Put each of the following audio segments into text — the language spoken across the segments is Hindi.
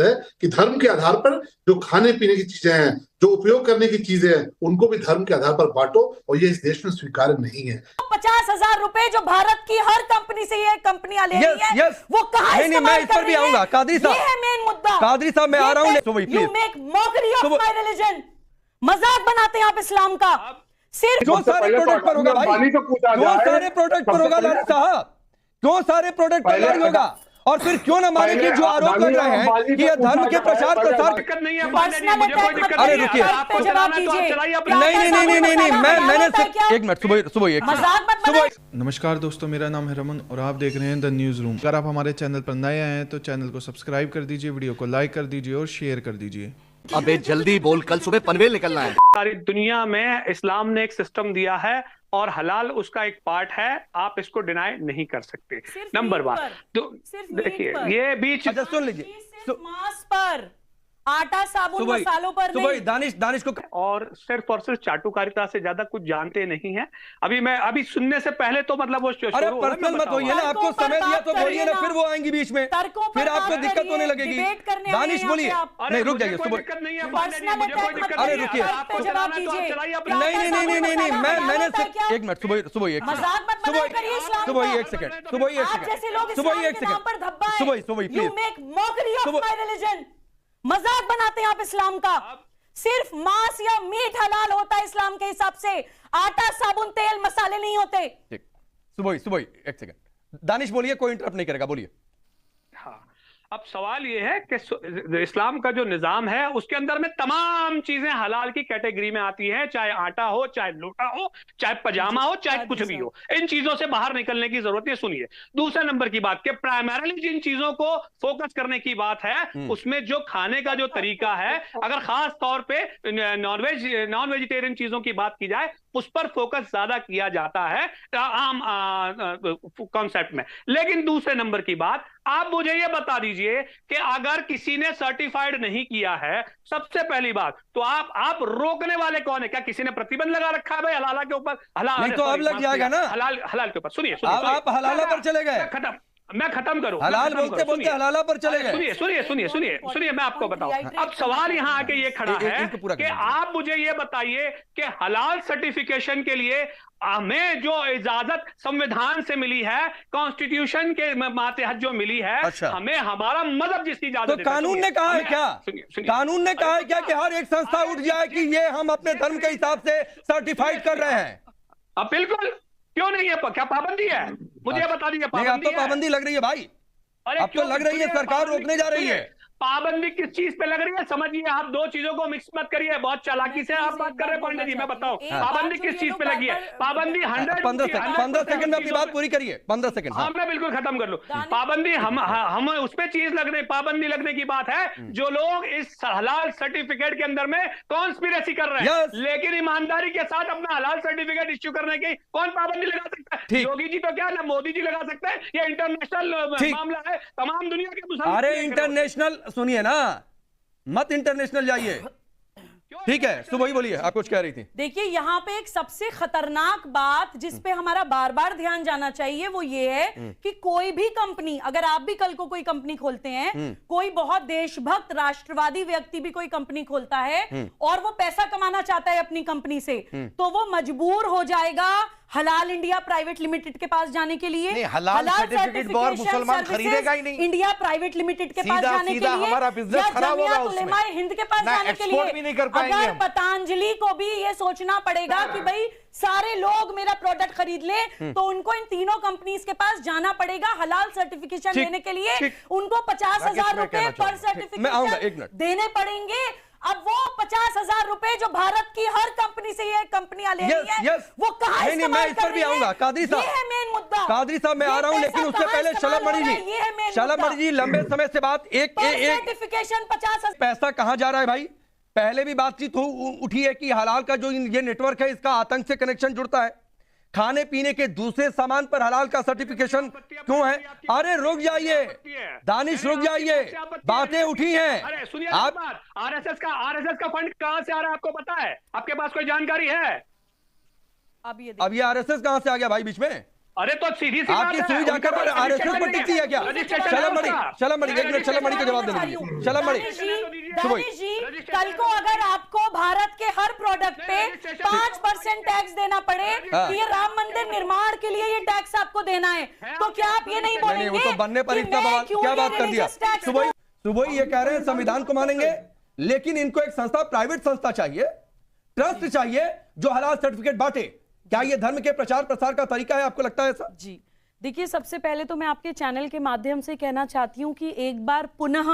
है कि धर्म के आधार पर जो खाने पीने की चीजें हैं, जो उपयोग करने की चीजें हैं, उनको भी धर्म के आधार पर बांटो, और ये इस देश में स्वीकार्य नहीं है। 50,000 रुपए जो भारत की हर कंपनी से ये कंपनियां ले रही है, वो कहां नहीं, मैं इस पर भी आऊंगा। कादरी साहब, ये है मेन मुद्दा। कादरी साहब, मैं आ रहा हूं। You make mockery of my religion, मजाक बनाते हैं आप इस्लाम का। सिर्फ क्यों सारे प्रोडक्ट पर होगा भाई? क्यों सारे प्रोडक्ट पर होगा लारी साहब? क्यों सारे प्रोडक्ट पर लारी होगा? और फिर क्यों ना माने कि जो आरोप लग रहे हैं कि यह धर्म के प्रचार प्रसार दिक्कत नहीं है। अरे रुकिए, नहीं, मैंने एक मिनट, सुबह एक सुबह। नमस्कार दोस्तों, मेरा नाम है रमन और आप देख रहे हैं द न्यूज़ रूम। अगर आप हमारे चैनल पर नए आए हैं तो चैनल को सब्सक्राइब कर दीजिए, वीडियो को लाइक कर दीजिए और शेयर कर दीजिए। अबे जल्दी बोल, कल सुबह पनवेल निकलना है। सारी दुनिया में इस्लाम ने एक सिस्टम दिया है और हलाल उसका एक पार्ट है, आप इसको डिनाई नहीं कर सकते। नंबर 1 तो देखिए, ये बीच सुन लीजिए, मांस पर, आटा साबुन मसालों पर नहीं। दानिश को और सिर्फ चाटुकारिता से ज्यादा कुछ जानते नहीं है। अभी सुनने से पहले तो मतलब वो अरे पर्सनल मत होइए ना, आपको समय दिया तो बोलिए ना, फिर वो आएंगी बीच में, फिर आपको दिक्कत होने लगेगी। दानिश बोलिए, नहीं रुक जाइए, सुबह अरे रुकिए, नहीं, मैंने एक मिनट, सुबह एक सेकंड, मजाक बनाते हैं आप इस्लाम का। सिर्फ मांस या मीट हलाल होता है इस्लाम के हिसाब से, आटा साबुन तेल मसाले नहीं होते। सुबह एक सेकंड, दानिश बोलिए, कोई इंटरप्ट नहीं करेगा, बोलिए। हाँ, अब सवाल ये है कि इस्लाम का जो निजाम है उसके अंदर में तमाम चीजें हलाल की कैटेगरी में आती हैं, चाहे आटा हो, चाहे लोटा हो, चाहे पजामा हो, चाहे कुछ भी हो। इन चीजों से बाहर निकलने की जरूरत है। सुनिए, दूसरे नंबर की बात कि प्राइमरीली जिन चीजों को फोकस करने की बात है उसमें जो खाने का जो तरीका है, अगर खास तौर पे नॉन वेजिटेरियन चीजों की बात की जाए उस पर फोकस ज्यादा किया जाता है आम कॉन्सेप्ट में। लेकिन दूसरे नंबर की बात, आप मुझे ये बता दीजिए कि अगर किसी ने सर्टिफाइड नहीं किया है, सबसे पहली बात तो आप रोकने वाले कौन है? क्या किसी ने प्रतिबंध लगा रखा है भाई हलाला के ऊपर? नहीं तो अब लग जाएगा ना हलाल के ऊपर। सुनिए, आप हलाला पर चले गए, मैं खत्म करूं। हलाल बोलते हलाला पर चले गए। सुनिए, मैं आपको बताऊं। अब सवाल यहां आके ये खड़ा है कि आप मुझे ये बताइए कि हलाल सर्टिफिकेशन के लिए हमें जो इजाजत संविधान से मिली है, कॉन्स्टिट्यूशन के मातहत जो मिली है, हमें हमारा मजहब जिसकी इजाजत तो कानून ने कहा है क्या? कानून ने कहा है क्या कि हर एक संस्था उठ जाए कि ये हम अपने धर्म के हिसाब से सर्टिफाइड कर रहे हैं? अब बिल्कुल, क्यों नहीं है? क्या पाबंदी है? मुझे बता दीजिए, पाबंदी लग रही है भाई। अब तो लग रही है सरकार रोकने जा रही है। पाबंदी किस चीज पे लग रही है? समझिए, आप दो चीजों को मिक्स मत करिए। बहुत चालाकी से आप बात कर रहे हैं पंडित जी। मैं बताऊं पाबंदी किस चीज पे लगी है। पाबंदी 15 सेकंड में अपनी बात पूरी करिए। 15 सेकंड। हाँ, मैं बिल्कुल खत्म कर लूं। पाबंदी हम उस पे चीज लगने, पाबंदी लगने की बात है जो लोग इस हलाल सर्टिफिकेट के अंदर में कॉन्स्पिरेसी कर रहे हैं, लेकिन ईमानदारी के साथ अपना हलाल सर्टिफिकेट इश्यू करने की कौन पाबंदी लगा सकता है? योगी जी तो क्या ना मोदी जी लगा सकते हैं? ये इंटरनेशनल मामला है, तमाम दुनिया के मुसलमान। अरे इंटरनेशनल सुनिए ना, मत इंटरनेशनल जाइए। ठीक है, सुबह ही बोलिए, आप कुछ कह रही थी। देखिए, यहाँ पे एक सबसे खतरनाक बात जिस पे हमारा बार बार ध्यान जाना चाहिए वो ये है कि कोई भी कंपनी, अगर आप भी कल को कोई कंपनी खोलते हैं, कोई बहुत देशभक्त राष्ट्रवादी व्यक्ति भी कोई कंपनी खोलता है और वो पैसा कमाना चाहता है अपनी कंपनी से, तो वो मजबूर हो जाएगा हलाल इंडिया प्राइवेट लिमिटेड के पास जाने के लिए। हलाल सर्टिफिकेट और मुसलमान खरीदेगा ही नहीं। इंडिया प्राइवेट लिमिटेड के पास जाने के लिए, हमारा बिजनेस खराब होगा उसमें। हिंद के पास जाने के लिए भी नहीं कर पाएंगे। अगर पतंजलि को भी ये सोचना पड़ेगा कि भाई सारे लोग मेरा प्रोडक्ट खरीद ले, तो उनको इन तीनों कंपनीज के पास जाना पड़ेगा हलाल सर्टिफिकेशन लेने के लिए। उनको 50,000 रुपए पर सर्टिफिकेशन देने पड़ेंगे। अब वो 50,000 रुपए जो भारत की हर कंपनी से ये कंपनियां ले रही है, वो कहां नहीं, मैं इस पर भी आऊंगा। कादरी साहब, ये है मेन मुद्दा। कादरी साहब, मैं आ रहा हूं, लेकिन उससे पहले शलभ मणि जी लंबे समय से बात एक सर्टिफिकेशन 50,000 पैसा कहां जा रहा है भाई? पहले भी बातचीत उठी है कि हलाल का जो ये नेटवर्क है इसका आतंक से कनेक्शन जुड़ता है। खाने पीने के दूसरे सामान पर हलाल का सर्टिफिकेशन क्यों है? अरे रुक जाइए दानिश, रुक जाइए, बातें उठी हैं। अरे सुनिए, आप आरएसएस का फंड कहां से आ रहा है आपको पता है? आपके पास कोई जानकारी है? अब ये आरएसएस कहां से आ गया भाई बीच में? अरे तो सीधी सी आपकी सुई जाकर आरएसएस पर टिकती है क्या? शलम मणि एक मिनट, शलम मणि का जवाब दे दीजिए। शलम मणि दानिश जी, कल को अगर आपको भारत के हर प्रोडक्ट पे 5% टैक्स देना पड़े कि ये राम मंदिर निर्माण के लिए ये टैक्स आपको देना है, तो क्या आप ये नहीं बोलेंगे? वो तो बनने पर इतना बवाल क्या बात कर दिया। सुबह ये कह रहे हैं संविधान को मानेंगे, लेकिन इनको एक संस्था, प्राइवेट संस्था चाहिए, ट्रस्ट चाहिए जो हलाल सर्टिफिकेट बांटे। क्या ये धर्म के प्रचार प्रसार का तरीका है, आपको लगता है ऐसा? जी देखिए, सबसे पहले तो मैं आपके चैनल के माध्यम से कहना चाहती हूं कि एक बार पुनः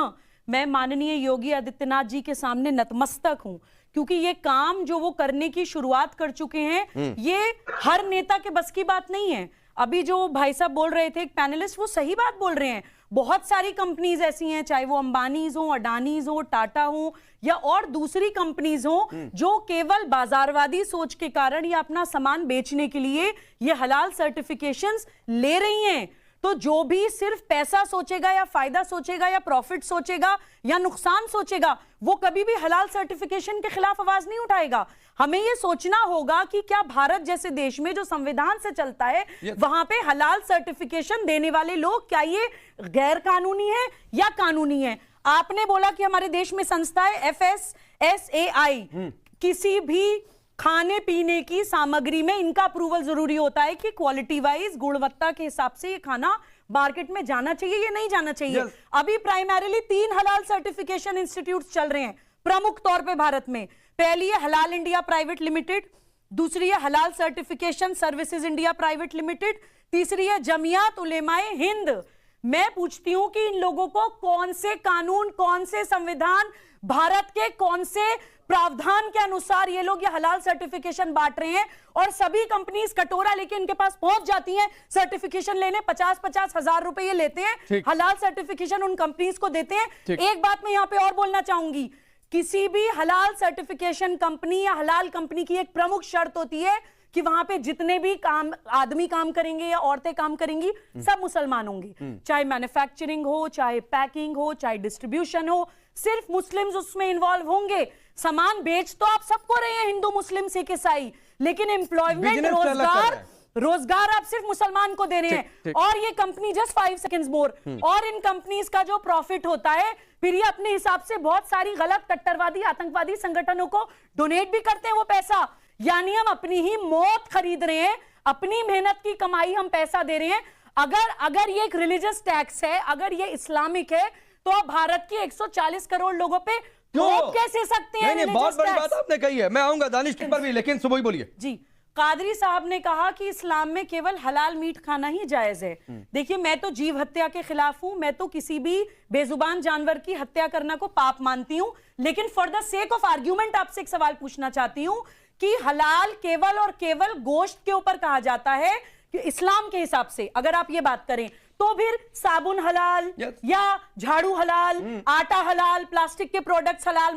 मैं माननीय योगी आदित्यनाथ जी के सामने नतमस्तक हूं, क्योंकि ये काम जो वो करने की शुरुआत कर चुके हैं ये हर नेता के बस की बात नहीं है। अभी जो भाई साहब बोल रहे थे, एक पैनलिस्ट, वो सही बात बोल रहे हैं। बहुत सारी कंपनीज ऐसी हैं, चाहे वो अंबानीज हो, अडानीज हो, टाटा हो या और दूसरी कंपनीज हो, जो केवल बाजारवादी सोच के कारण या अपना सामान बेचने के लिए ये हलाल सर्टिफिकेशंस ले रही हैं। तो जो भी सिर्फ पैसा सोचेगा या फायदा सोचेगा या प्रॉफिट सोचेगा या नुकसान सोचेगा, वो कभी भी हलाल सर्टिफिकेशन के खिलाफ आवाज नहीं उठाएगा। हमें ये सोचना होगा कि क्या भारत जैसे देश में जो संविधान से चलता है, वहां पे हलाल सर्टिफिकेशन देने वाले लोग क्या ये गैर कानूनी है या कानूनी है? आपने बोला कि हमारे देश में संस्था है FSSAI, किसी भी खाने पीने की सामग्री में इनका अप्रूवल जरूरी होता है कि क्वालिटी वाइज, गुणवत्ता के हिसाब से ये खाना मार्केट में जाना चाहिए या नहीं जाना चाहिए। अभी प्राइमरीली 3 हलाल सर्टिफिकेशन इंस्टीट्यूट्स चल रहे हैं प्रमुख तौर पे भारत में। पहली है हलाल इंडिया प्राइवेट लिमिटेड, दूसरी है हलाल certification services India private limited, तीसरी है जमियात उलेमाए हिंद। मैं पूछती हूं कि इन लोगों को कौन से कानून, कौन से संविधान, भारत के कौन से प्रावधान के अनुसार ये लोग ये हलाल सर्टिफिकेशन बांट रहे हैं? और सभी कंपनीज कटोरा लेके इनके पास पहुंच जाती हैं सर्टिफिकेशन लेने, 50-50 हजार रुपए ये लेते हैं, हलाल सर्टिफिकेशन उन कंपनीज को देते हैं। एक बात मैं यहां पे और बोलना चाहूंगी, किसी भी हलाल सर्टिफिकेशन कंपनी या हलाल कंपनी की एक प्रमुख शर्त होती है कि वहां पे जितने भी काम आदमी काम करेंगे या औरतें काम करेंगी, सब मुसलमान होंगे। चाहे मैन्युफैक्चरिंग हो, चाहे पैकिंग हो, चाहे डिस्ट्रीब्यूशन हो, सिर्फ मुस्लिम्स उसमें इन्वॉल्व होंगे। सामान बेच तो आप सबको रहे हैं, हिंदू, मुस्लिम, सिख, ईसाई, लेकिन एम्प्लॉयमेंट, रोजगार आप सिर्फ मुसलमान को दे रहे हैं। और ये कंपनी जस्ट 5 सेकंड्स मोर, और इन कंपनीज का जो प्रॉफिट होता है, फिर ये अपने हिसाब से बहुत सारी गलत कट्टरवादी, आतंकवादी संगठनों को डोनेट भी करते हैं वो पैसा। यानी हम अपनी ही मौत खरीद रहे हैं, अपनी मेहनत की कमाई हम पैसा दे रहे हैं। अगर ये एक रिलीजियस टैक्स है, अगर ये इस्लामिक है, तो आप भारत के 140 करोड़ लोगों पे थोप कैसे सकते हैं? नहीं, बहुत बड़ी बात आपने कही है, मैं आऊंगा दानिश पर भी, लेकिन सुबह ही बोलिए। जी, कादरी साहब ने कहा कि इस्लाम में केवल हलाल मीट खाना ही जायज है। देखिए, मैं तो जीव हत्या के खिलाफ हूं, मैं तो किसी भी बेजुबान जानवर की हत्या करना को पाप मानती हूं, लेकिन for the sake of argument आपसे एक सवाल पूछना चाहती हूं कि हलाल केवल और केवल गोश्त के ऊपर कहा जाता है कि इस्लाम के हिसाब से अगर आप ये बात करें, तो फिर साबुन हलाल या झाड़ू हलाल, आटा हलाल, प्लास्टिक के प्रोडक्ट्स हलाल,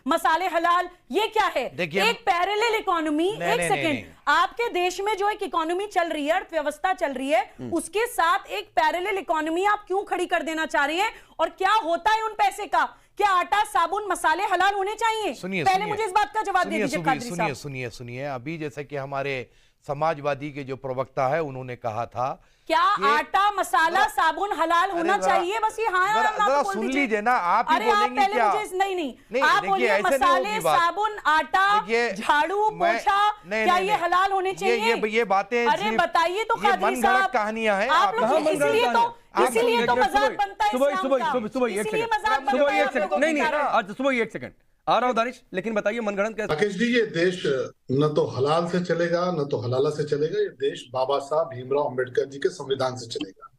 मसाले हलाल, ये क्या है? एक पैरेलल इकोनॉमी। एक सेकेंड, आपके देश में जो एक इकोनॉमी चल रही है, अर्थव्यवस्था चल रही है, उसके साथ एक पैरेलल इकोनॉमी आप क्यों खड़ी कर देना चाह रही हैं? और क्या होता है उन पैसे का? क्या आटा, साबुन, मसाले हलाल होने चाहिए? पहले मुझे इस बात का जवाब दे दीजिए। सुनिए, अभी जैसे कि हमारे समाजवादी के जो प्रवक्ता है, उन्होंने कहा था क्या आटा, मसाला, साबुन हलाल होना चाहिए? बस ये हाँ सुन लीजिए ना, आप ही बोलेंगे क्या? नहीं, आप बोलिए मसाले, साबुन, आटा, झाड़ू, पोछा, क्या ये हलाल होने चाहिए? ये बातें, अरे बताइए तो कादरी साहब, कहानियां हैं आप लोग, इसीलिए तो मजाक बनता है इस्लाम का। सुबह एक सेकंड आ रहा हूं दानिश, लेकिन बताइए मनगढ़ंत कैसे? राकेश जी, ये देश न तो हलाल से चलेगा न तो हलाला से चलेगा। ये देश बाबा साहब भीमराव अंबेडकर जी के संविधान से चलेगा।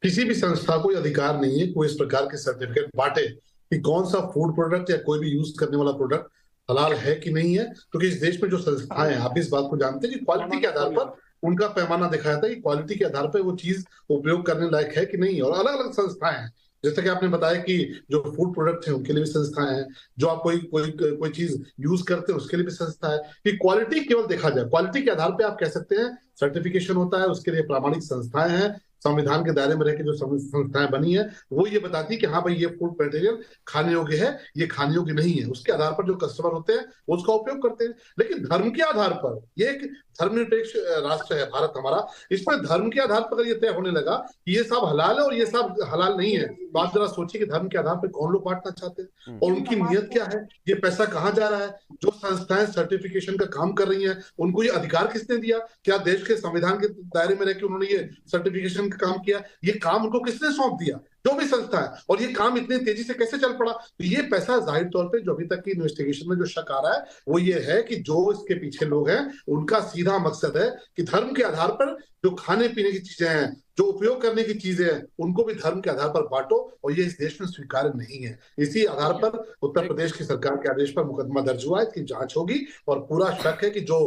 किसी भी संस्था को अधिकार नहीं है कोई इस प्रकार के सर्टिफिकेट बांटे कि कौन सा फूड प्रोडक्ट या कोई भी यूज करने वाला प्रोडक्ट हलाल है कि नहीं है, क्योंकि इस देश में जो संस्थाएं हैं, आप इस बात को जानते हैं कि क्वालिटी के आधार पर उनका पैमाना देखा जाता है कि क्वालिटी के आधार पर वो चीज उपयोग करने लायक है कि नहीं। और अलग अलग संस्थाएं हैं, जैसे कि आपने बताया कि जो फूड प्रोडक्ट हैं उनके लिए भी संस्थाएं हैं, जो आप कोई चीज यूज करते हैं उसके लिए भी संस्था है। कि क्वालिटी केवल देखा जाए, क्वालिटी के आधार पे आप कह सकते हैं सर्टिफिकेशन होता है, उसके लिए प्रामाणिक संस्थाएं हैं संविधान के दायरे में रह के जो संस्थाएं बनी है वो ये बताती है कि हाँ भाई ये फूड मटेरियल खाने योग्य है, ये खाने योग्य नहीं है। उसके आधार पर जो कस्टमर होते हैं वो उसका उपयोग करते हैं। लेकिन धर्म के आधार पर, ये एक धर्मनिरपेक्ष राष्ट्र है भारत हमारा, इसमें धर्म के आधार पर अगर ये तय होने लगा कि ये सब हलाल है और ये सब हलाल नहीं है, तो आप जरा सोचिए कि धर्म के आधार पर कौन लोग बांटना चाहते हैं और उनकी नीयत क्या है, ये पैसा कहाँ जा रहा है। जो संस्थाएं सर्टिफिकेशन का काम कर रही हैं उनको ये अधिकार किसने दिया? क्या देश के संविधान के दायरे में रहकर उन्होंने ये सर्टिफिकेशन का काम किया? ये काम उनको किसने सौंप दिया? जो भी संस्था है। और ये काम इतनी तेजी से कैसे चल पड़ा? तो ये पैसा जाहिर तौर पे जो अभी तक की इन्वेस्टिगेशन में जो शक आ रहा है वो ये है कि जो इसके पीछे लोग हैं उनका सीधा मकसद है कि धर्म के आधार पर जो खाने पीने की चीजें हैं, जो उपयोग करने की चीजें हैं, उनको भी धर्म के आधार पर बांटो, और ये इस देश में स्वीकार्य नहीं है। इसी आधार पर उत्तर प्रदेश की सरकार के आदेश पर मुकदमा दर्ज हुआ है, इसकी जांच होगी और पूरा शक है कि जो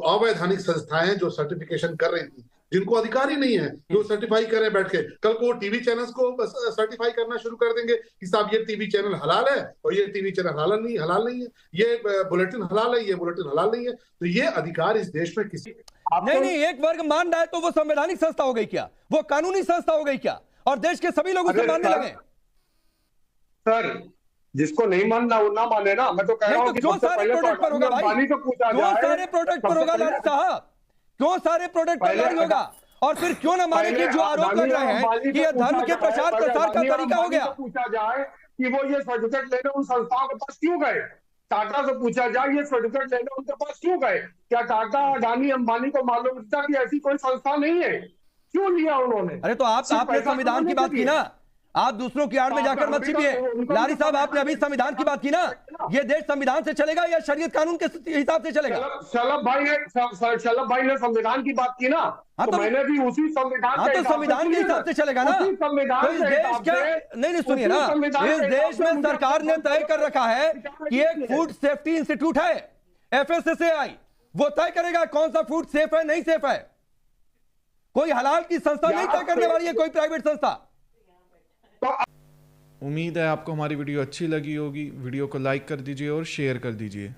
अवैधानिक संस्थाएं हैं जो सर्टिफिकेशन कर रही थी, जिनको अधिकार ही नहीं है, जो सर्टिफाई कर रहे हैं बैठ के, कल को टीवी चैनल्स को सर्टिफाई करना शुरू कर देंगे कि साहब ये टीवी चैनल हलाल है और ये टीवी चैनल हलाल नहीं है, ये बुलेटिन हलाल है, ये बुलेटिन हलाल नहीं है। तो ये अधिकार इस देश में किसी नहीं, एक वर्ग मान रहा है तो वो संवैधानिक संस्था हो गई क्या? वो कानूनी संस्था हो गई क्या? और देश के सभी लोग उसे मानने लगे। सर जिसको नहीं मानना वो ना माने ना। मैं तो कह रहा हूं कि जो सारे प्रोडक्ट पर होगा भाई, जो सारे प्रोडक्ट पर होगा लाली साहब, क्यों सारे प्रोडक्ट पर लड़ी होगा? और फिर क्यों ना माने कि जो आरोप लग रहे हैं कि यह धर्म के प्रचार प्रसार का तरीका हो गया? पूछा जाए कि वो ये सर्टिफिकेट लेने उन संस्थाओं के पास क्यों गए? टाटा से पूछा जाए ये सर्टिफिकेट लेने उनके पास क्यों गए? क्या टाटा, अडानी, अंबानी को मालूम था कि ऐसी कोई संस्था नहीं है? क्यों लिया उन्होंने? अरे तो आपने संविधान की बात की ना, आप दूसरों की आड़ में जाकर मत छिपिए। लारी साहब आपने अभी संविधान की बात की ना, ये देश संविधान से चलेगा या शरीयत कानून के हिसाब से चलेगा? शलभ भाई ने संविधान की बात की ना, तो मैंने भी उसी संविधान तो संविधान के हिसाब से चलेगा ना। तो इस देश क्या, नहीं सुनिए ना, इस देश में सरकार ने तय कर रखा है कि एक फूड सेफ्टी इंस्टीट्यूट है FSSAI, वो तय करेगा कौन सा फूड सेफ है नहीं सेफ है। कोई हलाल की संस्था नहीं तय करने वाली है, कोई प्राइवेट संस्था। उम्मीद है आपको हमारी वीडियो अच्छी लगी होगी। वीडियो को लाइक कर दीजिए और शेयर कर दीजिए।